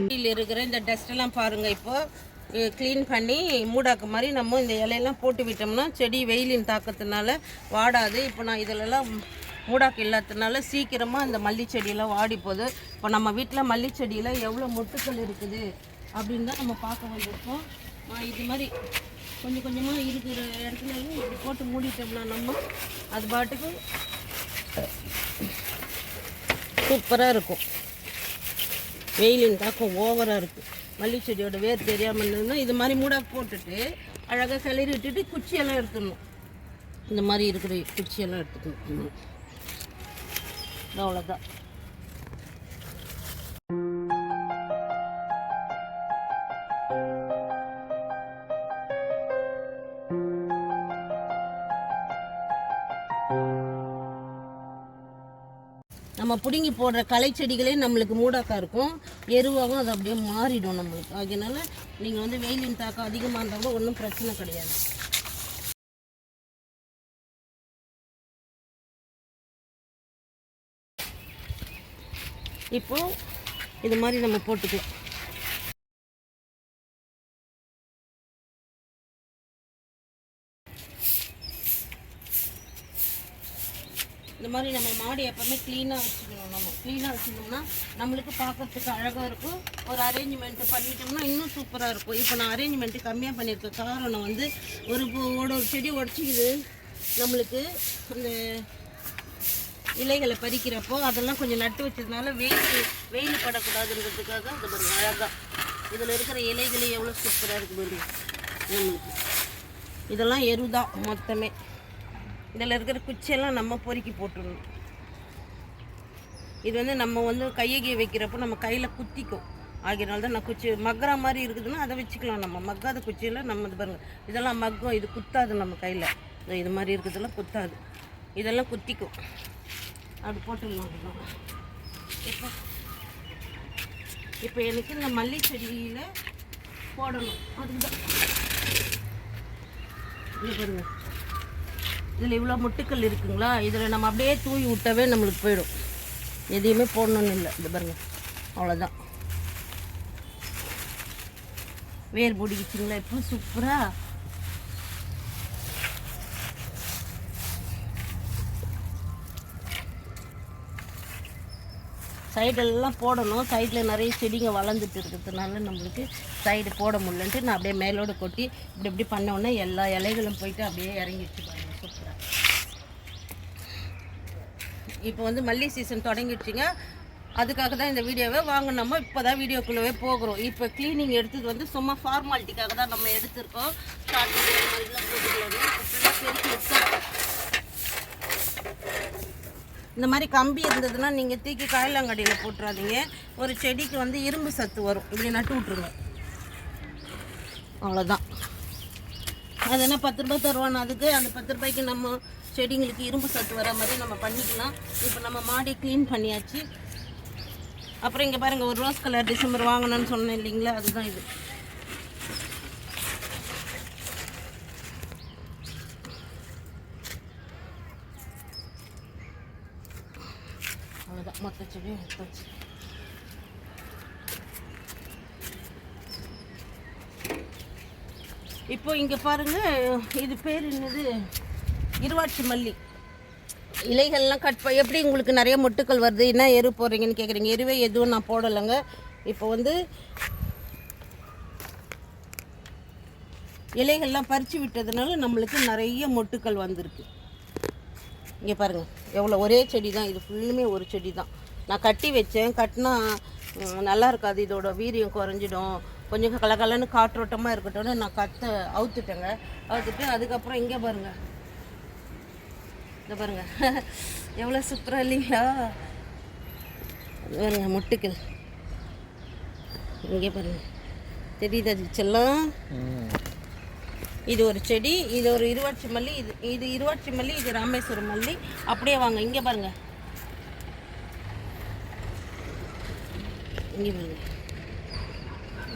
வீட்டில் இருக்கிற இந்த டஸ்ட்டெல்லாம் பாருங்கள். இப்போது க்ளீன் பண்ணி மூடாக்கு மாதிரி நம்ம இந்த இலையெல்லாம் போட்டு விட்டோம்னா செடி வெயிலின் தாக்கத்தினால வாடாது. இப்போ நான் இதிலெல்லாம் மூடாக்கு இல்லாததுனால சீக்கிரமாக இந்த மல்லி செடியெல்லாம் வாடி போகுது. இப்போ நம்ம வீட்டில் மல்லி செடியில் எவ்வளோ மொட்டுக்கள் இருக்குது அப்படின்னு தான் நம்ம பார்க்க வந்திருக்கோம். இது மாதிரி கொஞ்சம் கொஞ்சமாக இருக்கிற இடத்துலையும் இப்படி போட்டு மூடிட்டோம்னா நம்ம அது பாட்டுக்கு சூப்பராக இருக்கும். வெயிலின் தாக்கம் ஓவராக இருக்குது. மல்லி செடியோட வேர் தெரியாமல் இருந்ததுன்னா இது மாதிரி மூடாக்கு போட்டுட்டு அழகாக கிளறி விட்டுட்டு குச்சியெல்லாம் எடுத்துடணும். இந்த மாதிரி இருக்கிற குச்சியெல்லாம் எடுத்துக்கணும். அவ்வளோதான். நம்ம பிடுங்கி போடுற களை செடிகளே நம்மளுக்கு மூடாக்கா இருக்கும். எருவாகவும் அது அப்படியே மாறிடும் நம்மளுக்கு. அதனால நீங்கள் வந்து வெயிலின் தாக்கம் அதிகமாக இருந்தால் கூட ஒன்றும் பிரச்சனை கிடையாது. இப்போது இது மாதிரி நம்ம போட்டுக்கலாம். இந்த மாதிரி நம்ம மாடி எப்போவுமே க்ளீனாக வச்சுக்கணும். நம்ம க்ளீனாக வச்சுக்கணும்னா நம்மளுக்கு பார்க்கறதுக்கு அழகாக இருக்கும். ஒரு அரேஞ்ச்மெண்ட்டு பண்ணிட்டோம்னா இன்னும் சூப்பராக இருக்கும். இப்போ நான் அரேஞ்ச்மெண்ட்டு கம்மியாக பண்ணியிருக்க காரணம் வந்து ஒரு செடி உடச்சிக்குது நம்மளுக்கு. அந்த இலைகளை பறிக்கிறப்போ அதெல்லாம் கொஞ்சம் நட்டு வச்சதுனால வெயில் படக்கூடாதுன்றதுக்காக அது ஒரு அழகாக இதில் இருக்கிற இலைகளே எவ்வளோ சூப்பராக இருக்குது நம்மளுக்கு. இதெல்லாம் எரு தான் மொத்தமே. இதில் இருக்கிற குச்சியெல்லாம் நம்ம பொறுக்கி போட்டுடணும். இது வந்து நம்ம வந்து கையை வைக்கிறப்போ நம்ம கையில் குத்திக்கும். ஆகியனால தான் நான் குச்சி மக்கிற மாதிரி இருக்குதுன்னா அதை வச்சுக்கலாம். நம்ம மக்காத குச்சியெல்லாம் நம்ம இது பாருங்கள், இதெல்லாம் மக்கும். இது குத்தாது நம்ம கையில். இது மாதிரி இருக்கிறதெல்லாம் குத்தாது. இதெல்லாம் குத்திக்கும். அப்படி போட்டுடலாம். இப்போ எனக்கு இந்த மல்லி செடியில் போடணும். அதுதான் இது பாருங்கள். இதில் இவ்வளோ முட்டுக்கள் இருக்குங்களா, இதில் நம்ம அப்படியே தூவி விட்டாவே நம்மளுக்கு போயிடும். எதையுமே போடணுன்னு இல்லை. இது பாருங்கள், அவ்வளோதான். வேர் பிடிக்குச்சிங்களா இப்போ சூப்பராக. சைடெல்லாம் போடணும். சைடில் நிறைய செடிங்க வளர்ந்துட்டு இருக்கிறதுனால நம்மளுக்கு சைடு போட முடியலன்ட்டு நான் அப்படியே மேலோடு கொட்டி இப்படி பண்ணோன்னே எல்லா இலைகளும் போயிட்டு அப்படியே இறங்கிடுச்சு பாருங்கள். சூப்பராக. இப்போ வந்து மல்லி சீசன் தொடங்கிடுச்சிங்க. அதுக்காக தான் இந்த வீடியோவை வாங்க. நம்ம இப்போ தான் வீடியோக்குள்ளவே போகிறோம். இப்போ க்ளீனிங் எடுத்தது வந்து சும்மா ஃபார்மாலிட்டிக்காக தான் நம்ம எடுத்திருக்கோம். இந்த மாதிரி கம்பி இருந்ததுன்னா நீங்கள் தூக்கி காயிலாங்கடியில் போட்டுறாதீங்க. ஒரு செடிக்கு வந்து இரும்பு சத்து வரும். இப்படி நட்டு விட்ருங்க. அவ்வளோதான். அது என்ன 10 ரூபாய் தருவான்னு அதுக்கு அந்த 10 ரூபாய்க்கு நம்ம செடிங்களுக்கு இரும்பு சத்து வர மாதிரி நம்ம பண்ணிக்கலாம். இப்போ நம்ம மாடி க்ளீன் பண்ணியாச்சு. அப்புறம் இங்கே பாருங்கள், ஒரு ரோஸ் கலர் டிசம்பர் வாங்கணும்னு சொன்னேன் இல்லைங்களா, அதுதான் இது. அவ்வளோதான். மொத்த செடியும் எடுத்தாச்சு. இப்போ இங்கே பாருங்கள், இது பேர் என்னது, இருவாட்சி மல்லி. இலைகள்லாம் எப்படி உங்களுக்கு நிறைய மொட்டுக்கள் வருது, என்ன எரு போடுறீங்கன்னு கேட்குறீங்க. எருவே எதுவும் நான் போடலைங்க. இப்போ வந்து இலைகள்லாம் பறித்து விட்டதுனால நம்மளுக்கு நிறைய மொட்டுக்கள் வந்திருக்கு. இங்கே பாருங்கள் எவ்வளோ, ஒரே செடி தான் இது. ஃபுல்லுமே ஒரு செடி தான். நான் கட்டி வச்சேன். கட்டினா நல்லா இருக்காது, இதோட வீரியம் குறைஞ்சிடும். கொஞ்சம் கலகலன்னு காற்றோட்டமாக இருக்கட்டும்னு நான் அவுத்துட்டேங்க. அவுத்துட்டு அதுக்கப்புறம் இங்கே பாருங்கள், இந்த பாருங்கள் எவ்வளோ சூப்பராக இல்லைங்களா. பாருங்கள் மொட்டுக்கள் இங்கே பாருங்கள், தெரியுது அது செல்லம். இது ஒரு செடி, இது ஒரு இருவாட்சி மல்லி. இது இருவாட்சி மல்லி, இது ராமேஸ்வரம் மல்லி. அப்படியே வாங்க, இங்கே பாருங்கள், இங்கே பாருங்கள்.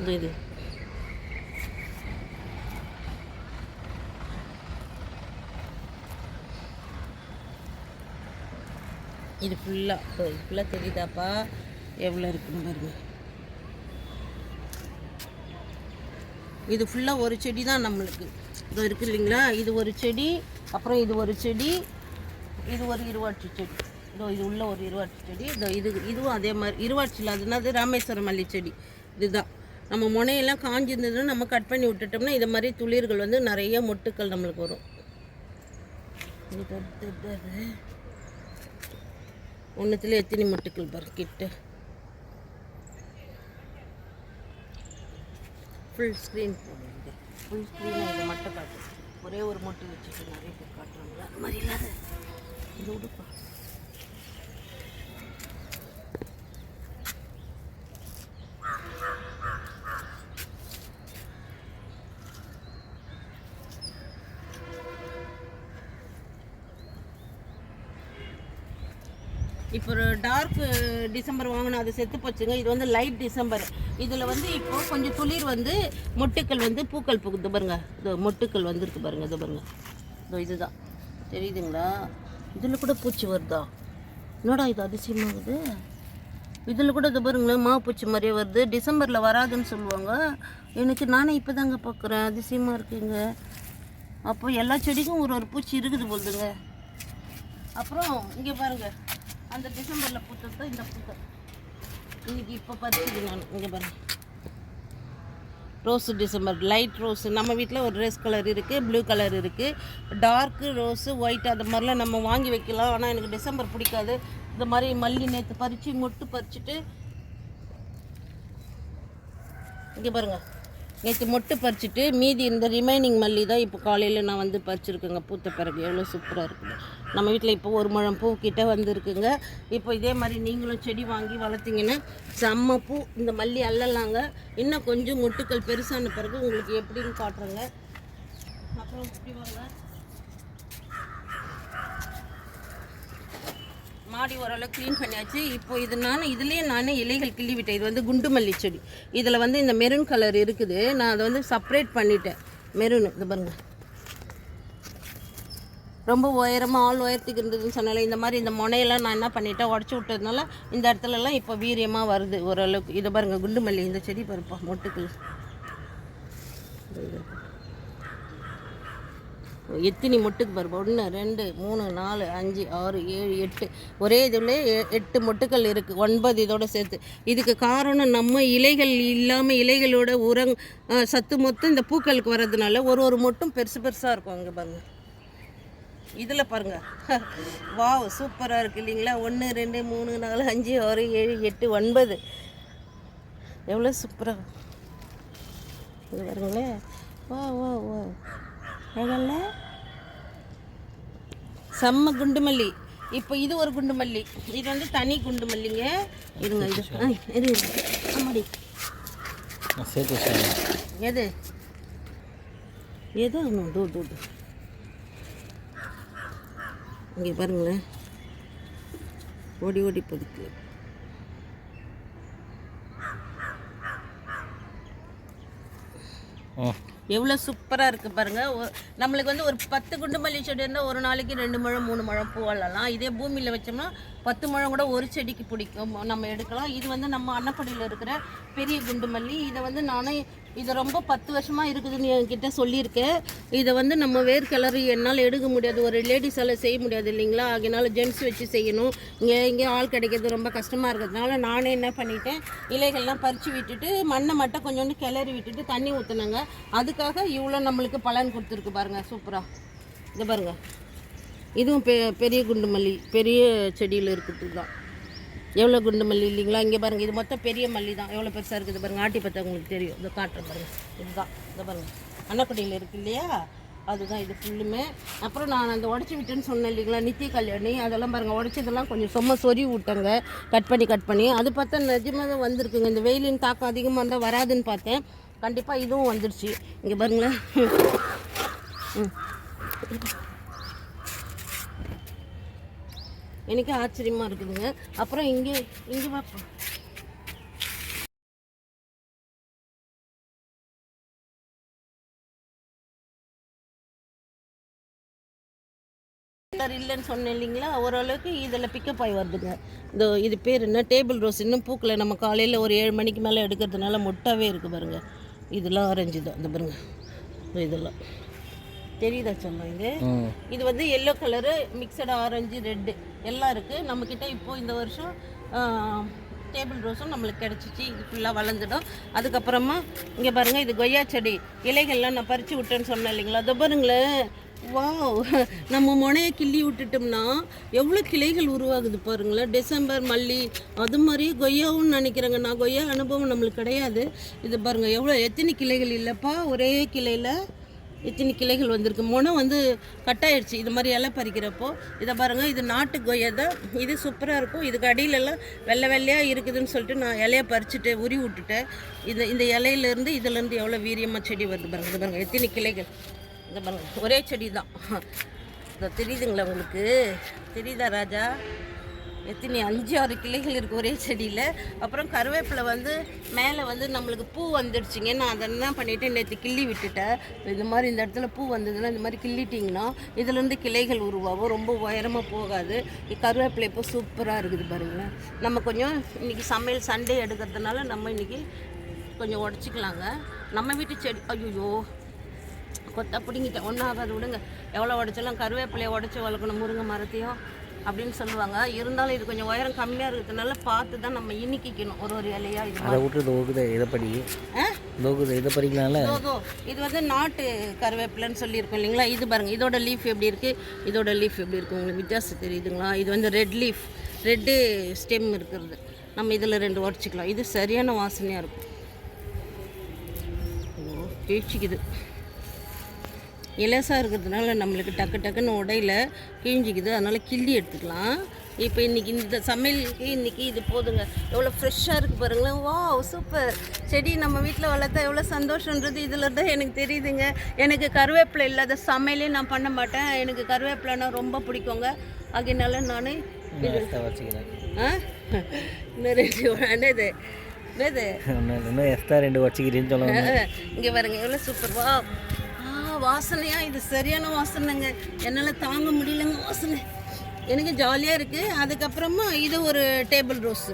இது இது ஃபுல்லாக தெரியுதாப்பா எவ்வளோ இருக்குன்னு பாருங்க. இது ஃபுல்லாக ஒரு செடி தான் நம்மளுக்கு. இது இருக்குது இல்லைங்களா, இது ஒரு செடி, அப்புறம் இது ஒரு செடி, இது ஒரு இருவாட்சி செடி. இது உள்ள ஒரு இருவாட்சி செடி. இதுவும் அதே மாதிரி இருவாட்சியில் அதுனாது ராமேஸ்வரம் மல்லி செடி. இதுதான் நம்ம முனையெல்லாம் காஞ்சிருந்ததுன்னா நம்ம கட் பண்ணி விட்டுட்டோம்னா இது மாதிரி துளிர்கள் வந்து நிறைய மொட்டுக்கள் நம்மளுக்கு வரும். ஒன்றுத்துல எத்தனை மொட்டுக்கள் பாரு கிட்ட. ஃபுல் ஸ்க்ரீன் போடுங்க. ஃபுல் ஸ்க்ரீனை இதை மட்டும் காட்டும். ஒரே ஒரு மொட்டு வச்சுட்டு நிறைய பேர் காட்டுறாங்க. அது மாதிரி இல்லாத இது உடுப்பா. இப்போ ஒரு டார்க் டிசம்பர் வாங்கினா அது செத்து போச்சுங்க. இது வந்து லைட் டிசம்பர். இதில் வந்து இப்போ கொஞ்சம் துளிர் வந்து மொட்டுக்கள் வந்து பூக்கள் பூக்குது பாருங்க. இதோ மொட்டுக்கள் வந்துருக்கு பாருங்க. இது பாருங்க, இதோ இதுதான் தெரியுதுங்களா. இதில் கூட பூச்சி வருதா? என்னடா இது அதிசயமாகுது. இதில் கூட இது பாருங்களேன், மாப்பூச்சி மாதிரியே வருது. டிசம்பரில் வராதுன்னு சொல்லுவாங்க. எனக்கு நானே இப்போ தாங்க பார்க்குறேன். அதிசயமாக இருக்குங்க. அப்போ எல்லா செடிக்கும் ஒரு பூச்சி இருக்குது போகுதுங்க. அப்புறம் இங்கே பாருங்கள், அந்த டிசம்பரில் பூத்தது தான் இந்த பூக்கள் இன்றைக்கி இப்போ பார்த்துக்கிது நான். இங்கே பாருங்கள், ரோஸு டிசம்பர் லைட் ரோஸு. நம்ம வீட்டில் ஒரு ரோஸ் கலர் இருக்குது, ப்ளூ கலர் இருக்குது, டார்க்கு ரோஸு, ஒயிட், அது மாதிரிலாம் நம்ம வாங்கி வைக்கலாம். ஆனால் எனக்கு டிசம்பர் பிடிக்காது. இந்த மாதிரி மல்லி நேற்று பறித்து மொட்டு பறிச்சுட்டு இங்கே பாருங்கள், நேற்று மொட்டு பறிச்சுட்டு மீதி இந்த ரிமைனிங் மல்லி தான் இப்போ காலையில் நான் வந்து பறிச்சுருக்கேங்க. பூத்த பிறகு எவ்வளோ சூப்பராக இருக்குது. நம்ம வீட்டில் இப்போ ஒரு முழம் பூ கிட்ட வந்துருக்குங்க. இப்போ இதே மாதிரி நீங்களும் செடி வாங்கி வளர்த்திங்கன்னா செம்ம பூ. இந்த மல்லி அல்லலாங்க. இன்னும் கொஞ்சம் மொட்டுக்கள் பெருசான பிறகு உங்களுக்கு எப்படின்னு காட்டுறேங்க. அப்புறம் இப்படி வாங்க, மாடி ஓரளவு க்ளீன் பண்ணியாச்சு. இப்போ இதுலேயே நானே இலைகள் கிள்ளி விட்டேன். இது வந்து குண்டு மல்லி செடி. இதில் வந்து இந்த மெரூன் கலர் இருக்குது. நான் அதை வந்து செப்ரேட் பண்ணிட்டேன். மெரூன் இது பாருங்கள், ரொம்ப உயரமாக ஆள் உயரத்துக்கு இருந்ததுன்னு சொன்னால இந்த மாதிரி இந்த முனையெல்லாம் நான் என்ன பண்ணிட்டேன், உடச்சி விட்டதுனால இந்த இடத்துலலாம் இப்போ வீரியமாக வருது ஓரளவுக்கு. இதை பாருங்கள், குண்டு மல்லி இந்த செடி பாருப்பா, மொட்டுக்கள் எத்தனை மொட்டுக்கு பாருப்பா. 1 2 3 4 5 6 7 8 ஒரே இதில் 8 மொட்டுக்கள் இருக்குது. 9 இதோட சேர்த்து. இதுக்கு காரணம் நம்ம இலைகள் இல்லாமல் இலைகளோட சத்து மொத்தம் இந்த பூக்களுக்கு வர்றதுனால ஒரு மொட்டும் பெருசு பெருசாக இருக்கும். அங்கே பாருங்கள், இதில் பாருங்கள், வாவ் சூப்பராக இருக்குது இல்லைங்களா. 1 2 3 4 5 6 7 8 9 எவ்வளோ சூப்பராக இது பாருங்களேன். வா வா வா அழகல்ல, செம்ம குண்டு மல்லி. இப்போ இது ஒரு குண்டு மல்லி. இது வந்து தனி குண்டு மல்லிங்க. இருங்க இது ஆமாடி எது எது தூ இங்கே பாருங்களேன், ஓடி ஓடி போதுக்கு. எவ்வளோ சூப்பராக இருக்குது பாருங்கள். நம்மளுக்கு வந்து ஒரு 10 குண்டு மல்லி செடி இருந்தால் ஒரு நாளைக்கு 2 முழம் 3 முழம் பூ வளரலாம். இதே பூமியில் வச்சோம்னா 10 முழம் கூட ஒரு செடிக்கு பிடிக்கும், நம்ம எடுக்கலாம். இது வந்து நம்ம அன்னப்படியில் இருக்கிற பெரிய குண்டு மல்லி. இதை வந்து நானே இது ரொம்ப 10 வருஷமாக இருக்குதுன்னு என்கிட்ட சொல்லியிருக்கேன். இதை வந்து நம்ம வேர் கிளறி என்னால் எடுக்க முடியாது, ஒரு லேடிஸால் செய்ய முடியாது இல்லைங்களா. அதனால ஜென்ட்ஸ் வச்சு செய்யணும். இங்கே ஆள் கிடைக்கிறது ரொம்ப கஷ்டமாக இருக்கிறதுனால நானே என்ன பண்ணிட்டேன், இலைகள்லாம் பறித்து விட்டுட்டு மண்ணை மட்டும் கொஞ்சோண்டு கிளறி விட்டுட்டு தண்ணி ஊற்றுனாங்க. அதுக்காக இவ்வளோ நம்மளுக்கு பலன் கொடுத்துருக்கு பாருங்கள். சூப்பராக இது பாருங்கள். இதுவும் பெரிய குண்டு மல்லி, பெரிய செடியில் இருக்கிறது தான். எவ்வளோ குண்டு மல்லி இல்லைங்களா. இங்கே பாருங்கள், இது மொத்தம் பெரிய மல்லி தான். எவ்வளோ பெருசாக இருக்குது பாருங்கள். ஆட்டி பார்த்தா உங்களுக்கு தெரியும். இதை காட்டுறேன் பாருங்கள். இதுதான் இதை பாருங்கள், அன்னக்குடியில் இருக்குது இல்லையா, அதுதான் இது ஃபுல்லுமே. அப்புறம் நான் அந்த உடச்சி விட்டுன்னு சொன்னேன் இல்லைங்களா, நித்திய கல்யாணி, அதெல்லாம் பாருங்கள் உடச்சதெல்லாம் கொஞ்சம் சும்மா சொறி விட்டேங்க, கட் பண்ணி. அது பார்த்தா நிஜமாக தான் வந்திருக்குங்க. இந்த வெயிலின் தாக்கம் அதிகமாக இருந்தால் வராதுன்னு பார்த்தேன். கண்டிப்பாக இதுவும் வந்துடுச்சு. இங்கே பாருங்களேன். எனக்கு ஆச்சரியமாக இருக்குதுங்க. அப்புறம் இங்கே பார்ப்போம், இல்லைன்னு சொன்னேன் இல்லைங்களா. ஓரளவுக்கு இதில் பிக்கப் ஆகி வருதுங்க. இது பேர் என்ன, டேபிள் ரோஸ். இன்னும் பூக்களை நம்ம காலையில் ஒரு 7 மணிக்கு மேலே எடுக்கிறதுனால மொட்டாவே இருக்குது பாருங்கள். இதெல்லாம் ஆரஞ்சு தான், இந்த பாருங்க இதெல்லாம் தெரியுதா சொன்னோம். இது வந்து yellow colour mixed orange red எல்லாம் இருக்குது நம்மக்கிட்ட. இப்போது இந்த வருஷம் டேபிள் ரோஸும் நம்மளுக்கு கிடச்சிச்சு. இது ஃபுல்லாக வளர்ந்துடும். அதுக்கப்புறமா இங்கே பாருங்கள், இது கொய்யா செடி இலைகள்லாம் நான் பறித்து விட்டேன்னு சொன்னேன் இல்லைங்களா, அதை பாருங்களேன். வாவ், நம்ம முனையை கிள்ளி விட்டுட்டோம்னா எவ்வளோ கிளைகள் உருவாகுது பாருங்களேன். டிசம்பர் மல்லி அது மாதிரி கொய்யாவும் நினைக்கிறேங்க. நான் கொய்யா அனுபவம் நம்மளுக்கு கிடையாது. இது பாருங்கள் எவ்வளோ எத்தனை கிளைகள் இல்லைப்பா, ஒரே கிளையில் இத்தனை கிளைகள் வந்திருக்கு. முனை வந்து கட்டாயிடுச்சு இது மாதிரி இலை பறிக்கிறப்போ. இதை பாருங்கள், இது நாட்டு கொய்யா தான். இது சூப்பராக இருக்கும். இதுக்கு அடியிலெல்லாம் வெள்ளை வெள்ளையாக இருக்குதுன்னு சொல்லிட்டு நான் இலையை பறிச்சுட்டு உரி விட்டுட்டேன். இந்த இலையிலேருந்து இதுலேருந்து எவ்வளோ வீரியமாக செடி வருது பாருங்கள். இது பாருங்கள் எத்தனை கிளைகள். இதை பாருங்கள் ஒரே செடி தான். இதை தெரியுதுங்களா உங்களுக்கு? தெரியுதா ராஜா? எத்தனை 5-6 கிளைகள் இருக்குது ஒரே செடியில். அப்புறம் கருவேப்பிலை வந்து மேலே வந்து நம்மளுக்கு பூ வந்துடுச்சிங்க. நான் அதை என்ன பண்ணிவிட்டேன், நேற்று கிள்ளி விட்டுட்டேன். இந்த மாதிரி இந்த இடத்துல பூ வந்ததுன்னா இந்த மாதிரி கிள்ளிட்டிங்கன்னா இதுலேருந்து கிளைகள் உருவாகும், ரொம்ப உயரமாக போகாது. கருவேப்பிலை இப்போ சூப்பராக இருக்குது பாருங்களேன். நம்ம கொஞ்சம் இன்றைக்கி சமையல் சண்டே எடுக்கிறதுனால நம்ம இன்றைக்கி கொஞ்சம் உடச்சிக்கலாங்க. நம்ம வீட்டு செடி ஐயோ கொத்தா பிடிங்கிட்டேன், ஒன்றும் ஆகாது விடுங்க. எவ்வளோ உடச்சாலும் கருவேப்பிலையை உடச்சி வளர்க்கணும், முருங்கை மரத்தையும் அப்படின்னு சொல்லுவாங்க. இருந்தாலும் இது கொஞ்சம் உயரம் கம்மியாக இருக்கிறதுனால பார்த்து தான் நம்ம இனிக்கணும் ஒரு இலையாக. இது அதை விட்டு இதைப்படி இதை படிக்கலாம்ல. இது வந்து நாட்டு கருவேப்பிலைன்னு சொல்லியிருக்கோம் இல்லைங்களா. இது பாருங்கள், இதோட லீஃப் எப்படி இருக்குது, இதோட லீஃப் எப்படி இருக்குது உங்களுக்கு வித்தியாசம் தெரியுதுங்களா. இது வந்து ரெட் லீஃப், ரெட்டு ஸ்டெம் இருக்கிறது. நம்ம இதில் 2 உடச்சிக்கலாம். இது சரியான வாசனையாக இருக்கும். கிழிச்சிக்குது, இலசாக இருக்கிறதுனால நம்மளுக்கு டக்கு டக்குன்னு உடையில கிழிஞ்சிக்குது. அதனால் கிள்ளி எடுத்துக்கலாம். இப்போ இன்றைக்கி இந்த சமையலுக்கு இன்றைக்கி இது போதுங்க. எவ்வளோ ஃப்ரெஷ்ஷாக இருக்குது பாருங்களேன். வா சூப்பர். செடி நம்ம வீட்டில் வளர்த்தா எவ்வளோ சந்தோஷன்றது இதில் தான் எனக்கு தெரியுதுங்க. எனக்கு கருவேப்பிலை இல்லாத சமையலே நான் பண்ண மாட்டேன். எனக்கு கருவேப்பிலைன்னா ரொம்ப பிடிக்குங்க. அதனால நான் இது வச்சுக்கிறேன். இன்னும் 2 என்னது இன்னும் எக்ஸ்ட்ரா 2 வச்சுக்கிறேன்னு சொல்லுவாங்க. இங்கே பாருங்க எவ்வளோ சூப்பர். வா வாசனையாக இது சரியான வாசனைங்க. என்னால் தாங்க முடியலங்க வாசனை. எனக்கு ஜாலியாக இருக்குது. அதுக்கப்புறமா இது ஒரு டேபிள் ரோஸு.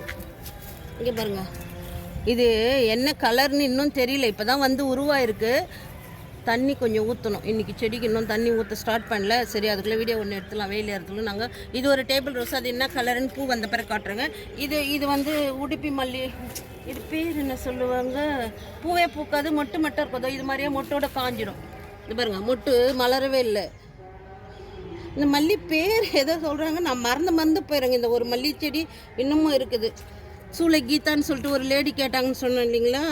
இங்கே பாருங்கள், இது என்ன கலர்னு இன்னும் தெரியல. இப்போ தான் வந்து உருவாயிருக்கு. தண்ணி கொஞ்சம் ஊற்றணும். இன்றைக்கி செடிக்கு இன்னும் தண்ணி ஊற்ற ஸ்டார்ட் பண்ணல. சரி அதுக்குள்ளே வீடியோ ஒன்று எடுத்துலாம், வெயில் எடுத்துலாம். நாங்கள் இது ஒரு டேபிள் ரோஸ். அது என்ன கலருன்னு பூ வந்த பிறகு காட்டுறேங்க. இது வந்து உடுப்பி மல்லி. இது பேர் என்ன சொல்லுவாங்க, பூவே பூக்காது, மொட்டு மட்டும் இருக்கதோ. இது மாதிரியே மொட்டோட காஞ்சிடும். இது பாருங்க, மொட்டு மலரவே இல்லை. இந்த மல்லி பேர் எதோ சொல்கிறாங்க, நான் மறந்து போயிடுறேங்க. இந்த ஒரு மல்லி செடி இன்னமும் இருக்குது. சூளை கீதான்னு சொல்லிட்டு ஒரு லேடி கேட்டாங்கன்னு சொன்னேன் இல்லைங்களா.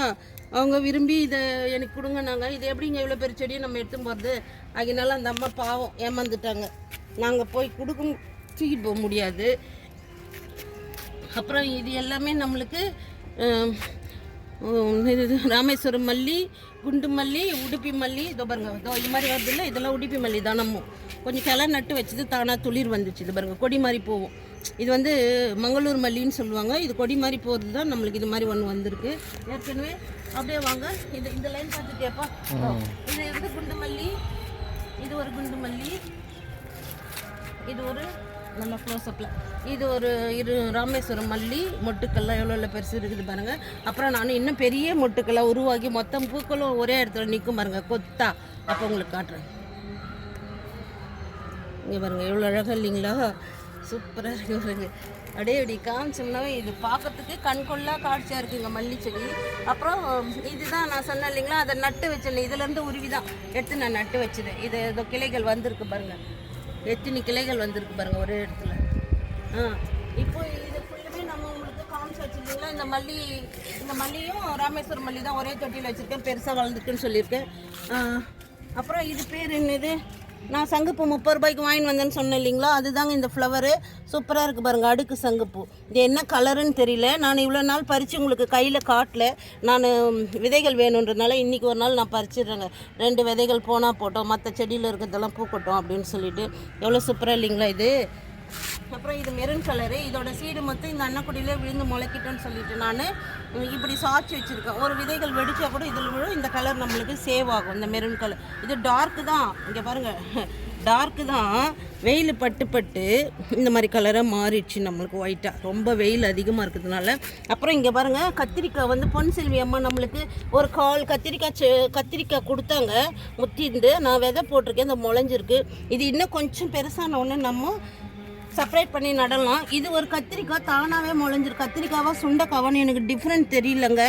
அவங்க விரும்பி இதை எனக்கு கொடுங்க. நாங்கள் இது எப்படிங்க இவ்வளோ பெரிய செடியை நம்ம எடுத்து போகிறது. அதனால அந்த அம்மா பாவம் ஏமாந்துட்டாங்க. நாங்கள் போய் தூக்கிட்டு போக முடியாது. அப்புறம் இது எல்லாமே நம்மளுக்கு ராமேஸ்வரம் மல்லி, குண்டு மல்லி, உடுப்பி மல்லி. இதோ பாருங்க, இதோ இது மாதிரி வருது இல்லை, இதெல்லாம் உடுப்பி மல்லி தான். நம்ம கொஞ்சம் கிளை நட்டு வச்சது தானாக துளிர் வந்துச்சு. இது பாருங்க, கொடி மாதிரி போகும். இது வந்து மங்களூர் மல்லின்னு சொல்லுவாங்க. இது கொடி மாதிரி போகிறது தான் நம்மளுக்கு. இது மாதிரி ஒன்று வந்திருக்கு ஏற்கனவே. அப்படியே வாங்க, இந்த லைன் பார்த்துட்டேப்பா. இது வந்து குண்டு மல்லி, இது ஒரு குண்டு மல்லி, இது ஒரு நல்ல க்ளோஸ்அப்பில். இது ஒரு ராமேஸ்வரம் மல்லி. மொட்டுக்கள்லாம் எவ்வளோ பெருசு இருக்குது பாருங்கள். அப்புறம் நான் இன்னும் பெரிய மொட்டுக்கள்லாம் உருவாகி மொத்தம் பூக்களும் ஒரே இடத்துல நிற்கும் பாருங்கள், கொத்தா. அப்போ உங்களுக்கு காட்டுறேன். இங்கே பாருங்கள் எவ்வளோ அழகாக இல்லைங்களா, சூப்பராக இருக்குது பாருங்க. அப்படியே காமிச்சோம்னாவே இது பார்க்கறதுக்கு கண்கொள்ளா காட்சியாக இருக்குங்க மல்லி செடி. அப்புறம் இதுதான் நான் சொன்னேன் இல்லைங்களா, அதை நட்டு வச்சேன். இதுலேருந்து உருவி தான் எடுத்து நான் நட்டு வச்சது. இது ஏதோ கிளைகள் வந்திருக்கு பாருங்கள், எத்தனை கிளைகள் வந்திருக்கு பாருங்கள் ஒரே இடத்துல. இப்போ இது ஃபுல்லுமே நம்ம உங்களுக்கு காமிச்சு வச்சுருந்தீங்களா. இந்த மல்லியும் ராமேஸ்வரம் மல்லி தான் ஒரே தொட்டியில் வச்சுருக்கேன், பெருசாக வளர்ந்துருக்குன்னு சொல்லியிருக்கேன். அப்புறம் இது பேர் என்னது, நான் சங்குப்பூ 30 ரூபாய்க்கு வாங்கிட்டு வந்தேன்னு சொன்னேன் இல்லைங்களா, அதுதாங்க இந்த ஃப்ளவரு. சூப்பராக இருக்குது பாருங்கள், அடுக்கு சங்குப்பூ. இது என்ன கலருன்னு தெரியல. நான் இவ்வளோ நாள் பறித்து உங்களுக்கு கையில் காட்டல. நான் விதைகள் வேணுன்றதுனால இன்றைக்கி ஒரு நாள் நான் பறிச்சிடுறேங்க. 2 விதைகள் போனால் போட்டோம், மற்ற செடியில் இருக்கிறதெல்லாம் பூக்கட்டும் அப்படின்னு சொல்லிட்டு. எவ்வளோ சூப்பராக இல்லைங்களா இது. அப்புறம் இது மெரூன் கலரு. இதோட சீடு மொத்தம் இந்த அன்னக்குடியிலே விழுந்து முளைக்கிட்டோன்னு சொல்லிட்டு நான் இப்படி சாய்ச்சி வச்சுருக்கேன். ஒரு விதைகள் வெடித்தா கூட இதில் விழும். இந்த கலர் நம்மளுக்கு சேவ் ஆகும், இந்த மெரூன் கலர். இது டார்க்கு தான். இங்கே பாருங்கள், டார்க்கு தான், வெயில் பட்டு இந்த மாதிரி கலராக மாறிடுச்சு நம்மளுக்கு ஒயிட்டாக. ரொம்ப வெயில் அதிகமாக இருக்கிறதுனால. அப்புறம் இங்கே பாருங்கள், கத்திரிக்காய் வந்து பொன் செல்வி அம்மா நம்மளுக்கு ஒரு கால் கத்திரிக்காய் கொடுத்தாங்க முத்திருந்து. நான் விதை போட்டிருக்கேன், இந்த முளைஞ்சிருக்கு. இது இன்னும் கொஞ்சம் பெருசான ஒன்று நம்ம செப்பரேட் பண்ணி நடலாம். இது ஒரு கத்திரிக்காய் தானாகவே முளைஞ்சிருக்கு. கத்திரிக்காவா சுண்டைக்காவான்னு எனக்கு டிஃப்ரெண்ட் தெரியலங்க.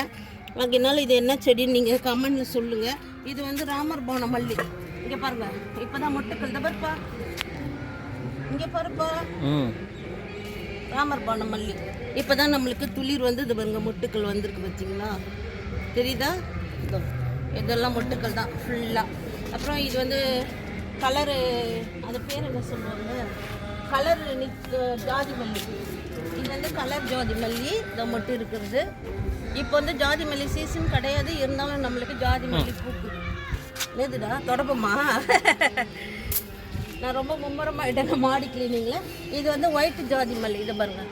அதனால இது என்ன செடின்னு நீங்கள் கமெண்டில் சொல்லுங்கள். இது வந்து ராமர் பானம் மல்லி. இங்கே பாருங்க, இப்போ தான் மொட்டுக்கள் தான் பாருப்பா, இங்கே பாருப்பா, ராமர் பானம் மல்லி. இப்போ தான் நம்மளுக்கு துளிர் வந்து இது பாருங்க மொட்டுக்கள் வந்திருக்கு பார்த்தீங்களா, தெரியுதா? இதெல்லாம் மொட்டுக்கள் தான் ஃபுல்லாக. அப்புறம் இது வந்து கலரு, அது பேர் என்ன சொல்லுவாங்க, கலர் ஜாதி மல்லி. இது வந்து கலர் ஜாதி மல்லி இதை மட்டும் இருக்கிறது. இப்போ வந்து ஜாதி மல்லி சீசன் கிடையாது, இருந்தாலும் நம்மளுக்கு ஜாதி மல்லி பூக்குது. எதுடா தொடப்பமா? நான் ரொம்ப மும்முரமாயிட்டேன் மாடி கிளீனிங்கில். இது வந்து ஒயிட் ஜாதி மல்லி. இதை பாருங்க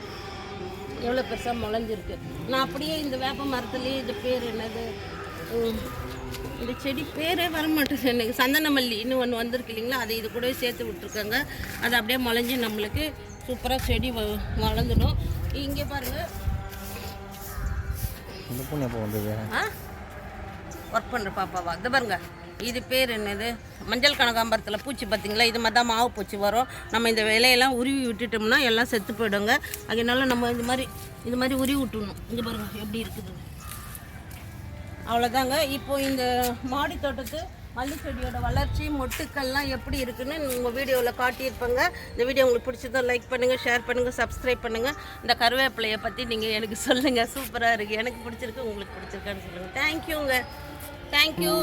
எவ்வளோ பெருசாக முளைஞ்சிருக்கு. நான் அப்படியே இந்த வேப்ப மரத்துலேயே இது பேர் என்னது, இந்த செடி பேரே வரமாட்டேங்குது எனக்கு. சந்தன மல்லி இன்னும் ஒன்று வந்திருக்கு இல்லைங்களா, அதை இது கூட சேர்த்து விட்ருக்காங்க. அது அப்படியே முளைஞ்சி நம்மளுக்கு சூப்பராக செடி வளர்ந்துடும். இங்கே பாருங்கள், ஒர்க் பண்ணுற பாப்பாவா? இது பாருங்க, இது பேர் என்னது, மஞ்சள் கனகாம்பரத்தில் பூச்சி பார்த்திங்களா, இது மாதிரி தான் மாவு பூச்சி வரும். நம்ம இந்த இலையெல்லாம் உருவி விட்டுட்டோம்னா எல்லாம் செத்து போயிடுங்க. அதனால நம்ம இது மாதிரி உருவி விட்டுணும். இங்கே பாருங்கள் எப்படி இருக்குது. அவ்வளோதாங்க. இப்போது இந்த மாடி தோட்டத்து மல்லி செடியோட வளர்ச்சி மொட்டுக்கள்லாம் எப்படி இருக்குன்னு உங்கள் வீடியோவில் காட்டியிருப்பாங்க. இந்த வீடியோ உங்களுக்கு பிடிச்சதா லைக் பண்ணுங்கள், ஷேர் பண்ணுங்கள், சப்ஸ்கிரைப் பண்ணுங்கள். இந்த கருவேப்பிலையை பற்றி நீங்கள் எனக்கு சொல்லுங்கள். சூப்பராக இருக்குது, எனக்கு பிடிச்சிருக்கு, உங்களுக்கு பிடிச்சிருக்கான்னு சொல்லுங்கள். தேங்க்யூங்க, தேங்க்யூ.